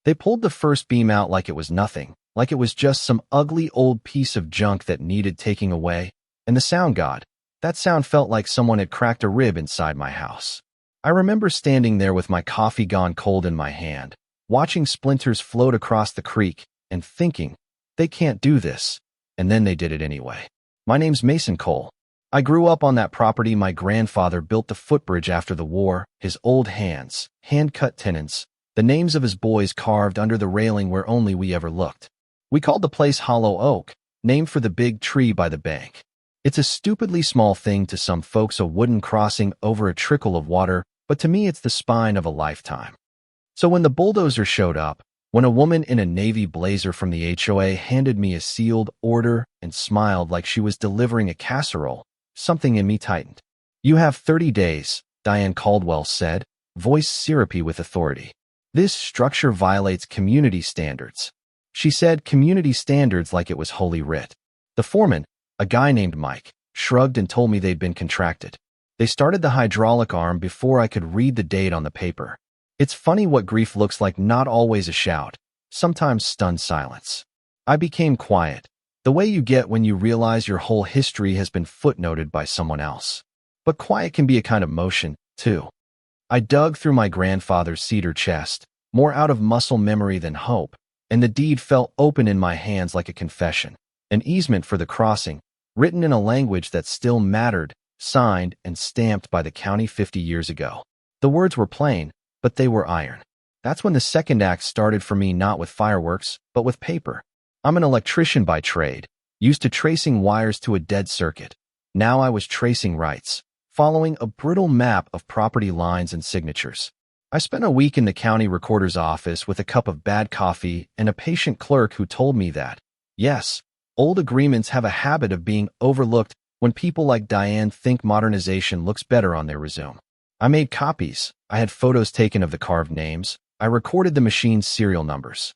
They pulled the first beam out like it was nothing, like it was just some ugly old piece of junk that needed taking away. And the sound, God, that sound felt like someone had cracked a rib inside my house. I remember standing there with my coffee gone cold in my hand, watching splinters float across the creek, and thinking, they can't do this. And then they did it anyway. My name's Mason Cole. I grew up on that property. My grandfather built the footbridge after the war, his old hands, hand-cut tenants, the names of his boys carved under the railing where only we ever looked. We called the place Hollow Oak, named for the big tree by the bank. It's a stupidly small thing to some folks, a wooden crossing over a trickle of water, but to me it's the spine of a lifetime. So when the bulldozer showed up, when a woman in a navy blazer from the HOA handed me a sealed order and smiled like she was delivering a casserole, something in me tightened. "You have 30 days, Diane Caldwell said, voice syrupy with authority. "This structure violates community standards." She said community standards like it was holy writ. The foreman, a guy named Mike, shrugged and told me they'd been contracted. They started the hydraulic arm before I could read the date on the paper. It's funny what grief looks like, not always a shout, sometimes stunned silence. I became quiet, the way you get when you realize your whole history has been footnoted by someone else. But quiet can be a kind of motion, too. I dug through my grandfather's cedar chest, more out of muscle memory than hope, and the deed fell open in my hands like a confession, an easement for the crossing, written in a language that still mattered, signed and stamped by the county 50 years ago. The words were plain, but they were iron. That's when the second act started for me, not with fireworks, but with paper. I'm an electrician by trade, used to tracing wires to a dead circuit. Now I was tracing rights, following a brittle map of property lines and signatures. I spent a week in the county recorder's office with a cup of bad coffee and a patient clerk who told me that, yes, old agreements have a habit of being overlooked when people like Diane think modernization looks better on their resume. I made copies. I had photos taken of the carved names. I recorded the machine's serial numbers.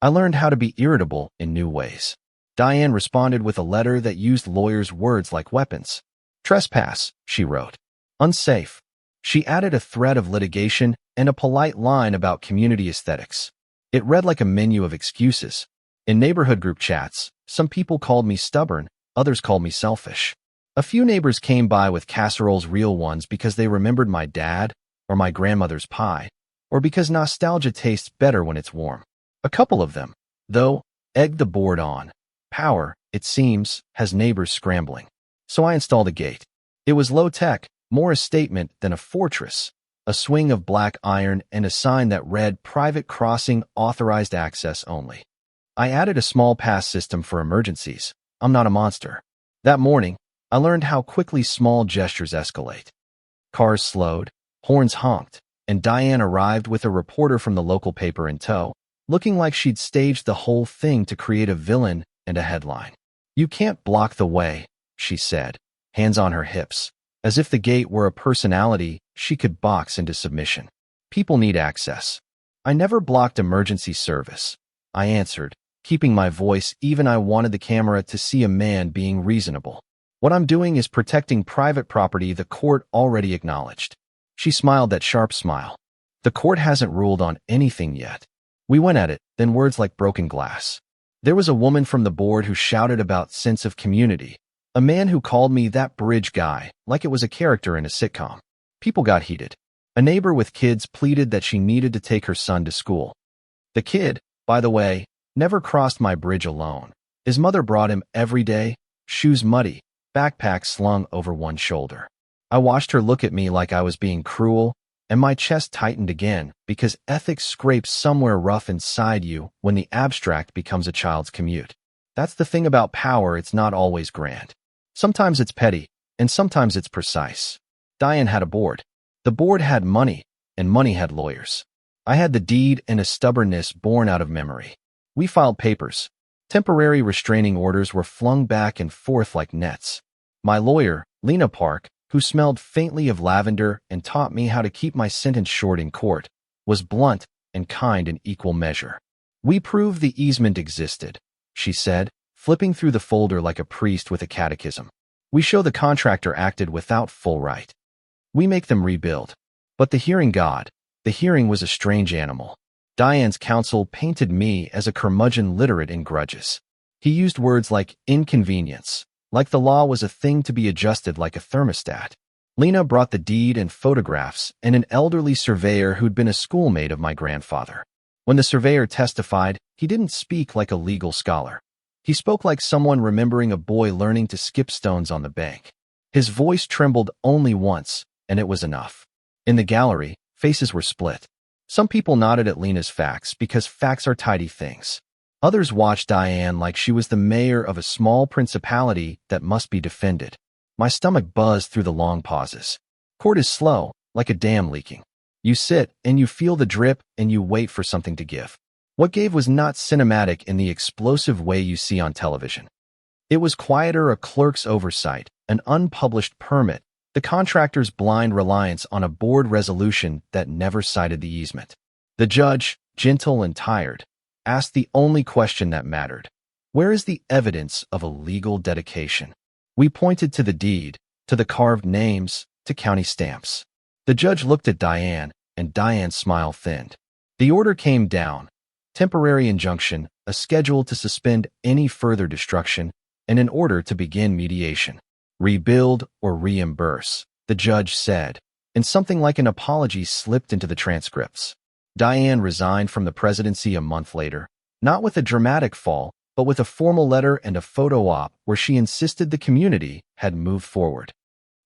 I learned how to be irritable in new ways. Diane responded with a letter that used lawyers' words like weapons. "Trespass," she wrote. "Unsafe." She added a thread of litigation and a polite line about community aesthetics. It read like a menu of excuses. In neighborhood group chats, some people called me stubborn, others called me selfish. A few neighbors came by with casseroles, real ones, because they remembered my dad or my grandmother's pie, or because nostalgia tastes better when it's warm. A couple of them, though, egged the board on. Power, it seems, has neighbors scrambling. So I installed a gate. It was low-tech, more a statement than a fortress, a swing of black iron and a sign that read "Private Crossing, Authorized Access Only." I added a small pass system for emergencies. I'm not a monster. That morning, I learned how quickly small gestures escalate. Cars slowed, horns honked, and Diane arrived with a reporter from the local paper in tow, looking like she'd staged the whole thing to create a villain and a headline. "You can't block the way," she said, hands on her hips, as if the gate were a personality she could box into submission. "People need access." "I never blocked emergency service," I answered, keeping my voice even. I wanted the camera to see a man being reasonable. "What I'm doing is protecting private property the court already acknowledged." She smiled that sharp smile. "The court hasn't ruled on anything yet." We went at it, then words like broken glass. There was a woman from the board who shouted about sense of community, a man who called me that bridge guy like it was a character in a sitcom. People got heated. A neighbor with kids pleaded that she needed to take her son to school. The kid, by the way, never crossed my bridge alone. His mother brought him every day, shoes muddy, backpack slung over one shoulder. I watched her look at me like I was being cruel, and my chest tightened again, because ethics scrapes somewhere rough inside you when the abstract becomes a child's commute. That's the thing about power, it's not always grand. Sometimes it's petty, and sometimes it's precise. Diane had a board. The board had money, and money had lawyers. I had the deed and a stubbornness born out of memory. We filed papers. Temporary restraining orders were flung back and forth like nets. My lawyer, Lena Park, who smelled faintly of lavender and taught me how to keep my sentence short in court, was blunt and kind in equal measure. "We proved the easement existed," she said, flipping through the folder like a priest with a catechism. "We show the contractor acted without full right. We make them rebuild." But the hearing was a strange animal. Diane's counsel painted me as a curmudgeon literate in grudges. He used words like inconvenience, like the law was a thing to be adjusted like a thermostat. Lena brought the deed and photographs and an elderly surveyor who'd been a schoolmate of my grandfather. When the surveyor testified, he didn't speak like a legal scholar. He spoke like someone remembering a boy learning to skip stones on the bank. His voice trembled only once, and it was enough. In the gallery, faces were split. Some people nodded at Lena's facts because facts are tidy things. Others watched Diane like she was the mayor of a small principality that must be defended. My stomach buzzed through the long pauses. Court is slow, like a dam leaking. You sit, and you feel the drip, and you wait for something to give. What gave was not cinematic in the explosive way you see on television. It was quieter, a clerk's oversight, an unpublished permit, the contractor's blind reliance on a board resolution that never cited the easement. The judge, gentle and tired, asked the only question that mattered. Where is the evidence of a legal dedication? We pointed to the deed, to the carved names, to county stamps. The judge looked at Diane, and Diane's smile thinned. The order came down. Temporary injunction, a schedule to suspend any further destruction, and an order to begin mediation. Rebuild or reimburse, the judge said, and something like an apology slipped into the transcripts. Diane resigned from the presidency a month later, not with a dramatic fall, but with a formal letter and a photo op where she insisted the community had moved forward.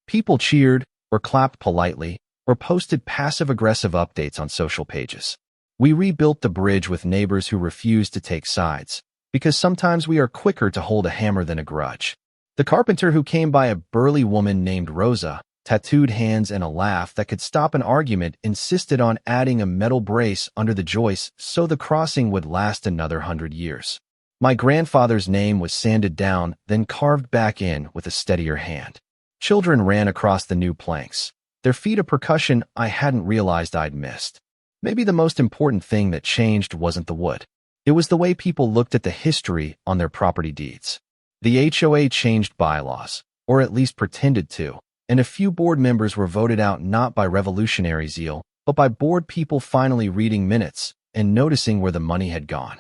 People cheered, or clapped politely, or posted passive-aggressive updates on social pages. We rebuilt the bridge with neighbors who refused to take sides, because sometimes we are quicker to hold a hammer than a grudge. The carpenter who came by, a burly woman named Rosa, tattooed hands and a laugh that could stop an argument, insisted on adding a metal brace under the joist so the crossing would last another 100 years. My grandfather's name was sanded down, then carved back in with a steadier hand. Children ran across the new planks, their feet a percussion I hadn't realized I'd missed. Maybe the most important thing that changed wasn't the wood. It was the way people looked at the history on their property deeds. The HOA changed bylaws, or at least pretended to, and a few board members were voted out not by revolutionary zeal, but by bored people finally reading minutes and noticing where the money had gone.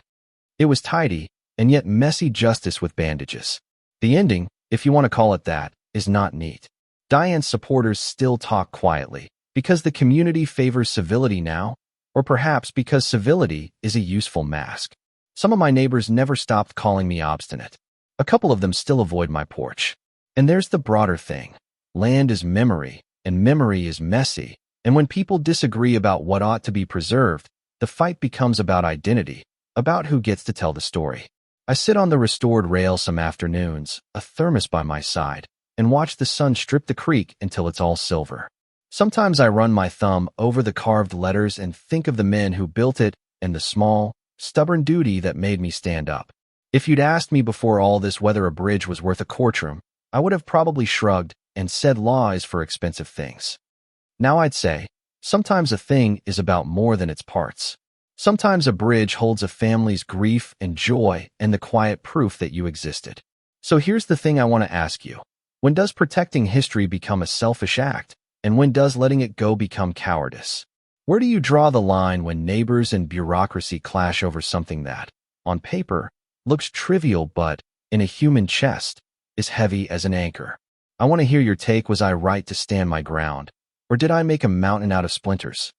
It was tidy, and yet messy justice with bandages. The ending, if you want to call it that, is not neat. Diane's supporters still talk quietly, because the community favors civility now, or perhaps because civility is a useful mask. Some of my neighbors never stopped calling me obstinate. A couple of them still avoid my porch. And there's the broader thing. Land is memory, and memory is messy, and when people disagree about what ought to be preserved, the fight becomes about identity, about who gets to tell the story. I sit on the restored rail some afternoons, a thermos by my side, and watch the sun strip the creek until it's all silver. Sometimes I run my thumb over the carved letters and think of the men who built it and the small, stubborn duty that made me stand up. If you'd asked me before all this whether a bridge was worth a courtroom, I would have probably shrugged and said law is for expensive things. Now I'd say, sometimes a thing is about more than its parts. Sometimes a bridge holds a family's grief and joy and the quiet proof that you existed. So here's the thing I want to ask you. When does protecting history become a selfish act? And when does letting it go become cowardice? Where do you draw the line when neighbors and bureaucracy clash over something that, on paper, looks trivial but, in a human chest, is heavy as an anchor? I want to hear your take. Was I right to stand my ground? Or did I make a mountain out of splinters?